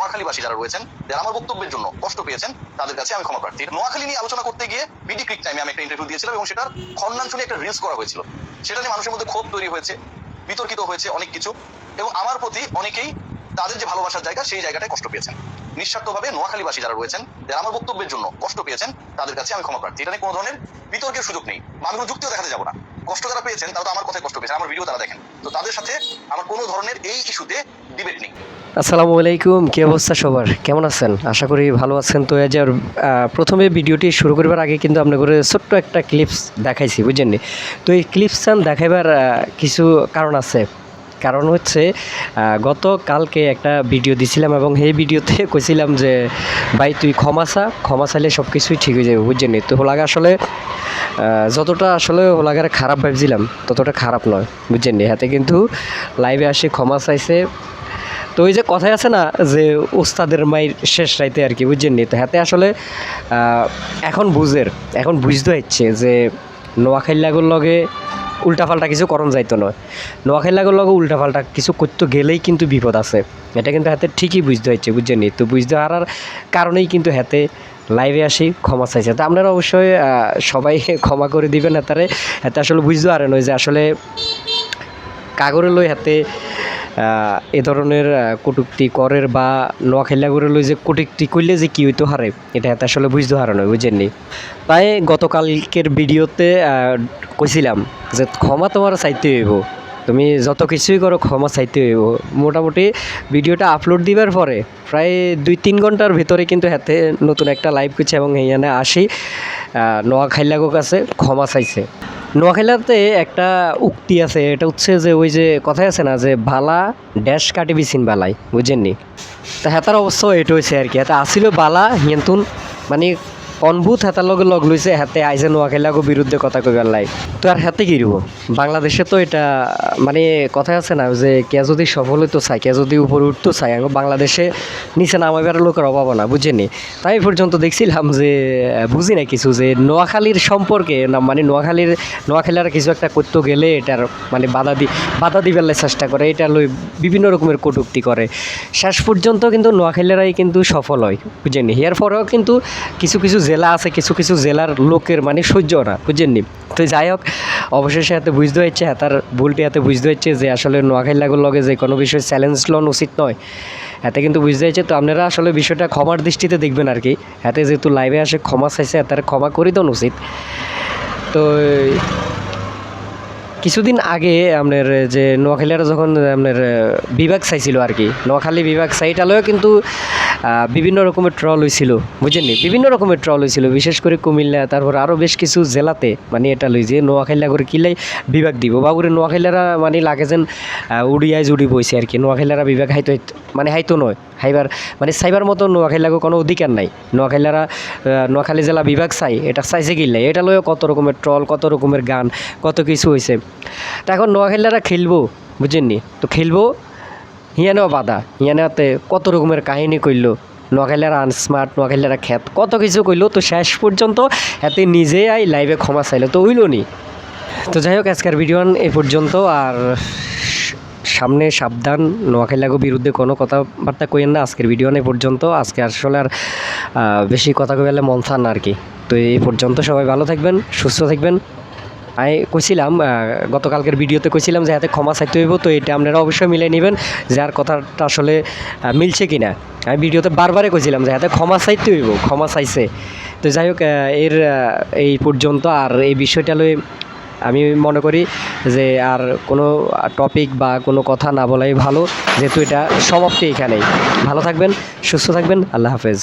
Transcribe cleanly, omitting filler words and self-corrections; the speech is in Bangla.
নোয়াখালীবাসী যারা রয়েছেন, যারা আমার বক্তব্যের জন্য কষ্ট পেয়েছেন, তাদের কাছে আমি ক্ষমা প্রার্থী। নোয়াখালী নিয়ে আলোচনা করতে গিয়ে বিডি ক্রিক টাইমে আমি একটা ইন্টারভিউ দিয়েছিলাম এবং সেটার খন্ডাংশ নিয়ে একটা রিলস করা হয়েছিল। সেটা নিয়ে মানুষের মধ্যে ক্ষোভ তৈরি হয়েছে, বিতর্কিত হয়েছে অনেক কিছু, এবং আমার প্রতি অনেকেই তাদের যে ভালোবাসার জায়গা সেই জায়গাটায় কষ্ট পেয়েছেন। নিঃস্বার্থভাবে নোয়াখালীবাসী যারা রয়েছেন, যারা আমার বক্তব্যের জন্য কষ্ট পেয়েছেন, তাদের কাছে আমি ক্ষমা প্রার্থী। এটা নিয়ে কোনো ধরনের বিতর্কের সুযোগ নেই, আমি কোনো যুক্তিও দেখাতে যাবো না। কষ্ট যারা পেয়েছেন তারা তো আমার কথায় কষ্ট পেয়েছেন, আমার ভিডিও তারা দেখেন, তো তাদের সাথে আমার কোনো ধরনের এই ইস্যুতে ডিবেট নেই। আসসালামু আলাইকুম, কি অবস্থা সবার, কেমন আছেন? আশা করি ভালো আছেন। তো এই যে প্রথমে ভিডিওটি শুরু করবার আগে কিন্তু আপনার করে ছোট্ট একটা ক্লিপস দেখাইছি, বুঝছেন? তো এই ক্লিপসান দেখাইবার কিছু কারণ আছে। কারণ হচ্ছে গতকালকে একটা ভিডিও দিছিলাম এবং এই ভিডিওতে কইছিলাম যে ভাই তুই ক্ষমা চাইলে সব কিছুই ঠিক হয়ে যাবে, বুঝছেন? তো হোলাগা আসলে যতটা আসলে হোলাগারে খারাপ ভাবছিলাম ততটা খারাপ নয়, বুঝছেন? হাতে কিন্তু লাইভে আসে ক্ষমা চাইছে। তো ওই যে কথাই আছে না যে ওস্তাদের মায়ের শেষ রাইতে আর কি, বুঝছেন? তো হাতে আসলে এখন বুঝতে হচ্ছে যে নোয়াখাইলাগুর লগে উল্টাপাল্টা কিছু করণ যাইতো নয়, নোয়াখাইলাগুর লগে উল্টাপাল্টা কিছু করতে গেলেই কিন্তু বিপদ আছে। এটা কিন্তু হাতে ঠিকই বুঝতে হচ্ছে, বুঝছেন? তো বুঝতে হারার কারণেই কিন্তু হাতে লাইভে আসি ক্ষমা চাইছে। তো আপনারা অবশ্যই সবাই ক্ষমা করে দিবেন। হাতে আসলে বুঝতে পারেন ওই যে আসলে কাগরে লই হাতে এ ধরনের কটূক্তি করের বা নোয়াখাইলা করে লই যে কটূক্তি করলে যে কী হইতো হারে, এটা হাতে আসলে বুঝতে হারানো, বুঝেননি? তাই গতকালকের ভিডিওতে কইছিলাম যে ক্ষমা তোমার চাইতে হইব, তুমি যত কিছুই করো ক্ষমা চাইতে হইব। মোটামুটি ভিডিওটা আপলোড দিবার পরে প্রায় 2-3 ঘন্টার ভিতরে কিন্তু হাতে নতুন একটা লাইভ করছে এবং এইখানে আসি নোয়াখাইলাগো কাছে ক্ষমা চাইছে। নোয়াখাইলাতে একটা উক্তি আছে, এটা হচ্ছে যে ওই যে কথাই আছে না যে বালা ড্যাশ কাটি বিছিন বালাই, বুঝেননি? তা হেতার অবস্থা এটা হয়েছে আর কি। হাতে আসিল বালা হিয়ন্তুন মানে অনভূত হেতার লগে লগ লইছে, হাতে আইসে নোয়াখাইলাগো বিরুদ্ধে কথা কইবার লাই। তো আর হাতে কি রইব? বাংলাদেশে তো এটা মানে কথাই আছে না যে কে যদি সফল হইতো চাই, কে যদি উপরে উঠতো চাই, বাংলাদেশে নিচে নামাইবার লোকের অভাব না, বুঝেনি? তাই পর্যন্ত দেখছিলাম যে বুঝি না কিছু যে নোয়াখালীর সম্পর্কে না, মানে নোয়াখালীর কিছু একটা করতে গেলে এটার মানে বাধা দিবার চেষ্টা করে, এটা লই বিভিন্ন রকমের কটূক্তি করে। শেষ পর্যন্ত কিন্তু নোয়াখালীরাই কিন্তু সফল হয়, বুঝেননি? এর পরেও কিন্তু কিছু কিছু জেলা আছে, কিছু কিছু জেলার লোকের মানে সহ্য না, বুঝেননি? তো যাই হোক, অবশেষে হাতে বুঝতে হচ্ছে, তার ভুলটি হাতে বুঝতে হচ্ছে যে আসলে নোয়াখাইলাগুর লগে যে কোনো বিষয় চ্যালেঞ্জ লন উচিত নয়, হাতে কিন্তু বুঝতে হচ্ছে। তো আপনারা আসলে বিষয়টা ক্ষমার দৃষ্টিতে দেখবেন আর কি। হাতে যেহেতু লাইভে আসে ক্ষমা চাইছে, তার ক্ষমা করি দেন উচিত। তো কিছুদিন আগে আপনার যে নোয়াখালীরা যখন আপনার বিভাগ চাইছিল আর কি, নোয়াখালী বিভাগ চাইটালেও কিন্তু বিভিন্ন রকমের ট্রল হয়েছিল, বুঝেননি? বিভিন্ন রকমের ট্রল হয়েছিল, বিশেষ করে কুমিল্লা, তারপর আরও বেশ কিছু জেলাতে মানে এটা লই যে নোয়াখাইলা করে কিলাই বিভাগ দিব বাবুরে। নোয়াখাইলারা মানে লাগে যেন উড়িয়ায় জুড়ি বইছে আর কি। নোয়াখাইলারা বিভাগ হাইতো নয়, হাইবার মানে চাইবার মতো নোয়াখাইলাগো কোনো অধিকার নাই। নোয়াখালী জেলা বিভাগ চাই, এটা চাইছে কিনলে, এটা লইও কত রকমের ট্রল, কত রকমের গান, কত কিছু হয়েছে। তা এখন নোয়াখাইলারা খেলবো, বুঝেননি? তো খেলবো হিয়ানেও বাধা, হিয়ানেতে কত রকমের কাহিনী কইল, নোয়াখাইলারা আনস্মার্ট, নোয়াখাইলারা খ্যাত, কত কিছু কইল। তো শেষ পর্যন্ত এতে নিজেই লাইভে ক্ষমা চাইলো, তো হইল নি। তো যাই হোক, আজকের ভিডিও এ পর্যন্ত। আর সামনে সাবধান, নোয়াখাইলাগো বিরুদ্ধে কোনো কথাবার্তা কইেন না। আজকের ভিডিও এ পর্যন্ত। আজকে আসলে আর বেশি কথা কইলে মন চান না আর কি। তো এই পর্যন্ত, সবাই ভালো থাকবেন, সুস্থ থাকবেন। আমি কইছিলাম গতকালকের ভিডিওতে কইছিলাম যে হাতে ক্ষমা চাইতে হইব, তো এটা আপনারা অবশ্যই মিলাই নেবেন যে আর কথাটা আসলে মিলছে কি না। আমি ভিডিওতে বারবারে কইছিলাম যে হাতে ক্ষমা চাইতে হইব, ক্ষমা চাইছে। তো যাই হোক, এই পর্যন্ত। আর এই বিষয়টা লই আমি মনে করি যে আর কোনো টপিক বা কোনো কথা না বলাই ভালো, যেহেতু এটা সমাপ্তি এখানেই। ভালো থাকবেন, সুস্থ থাকবেন, আল্লাহ হাফেজ।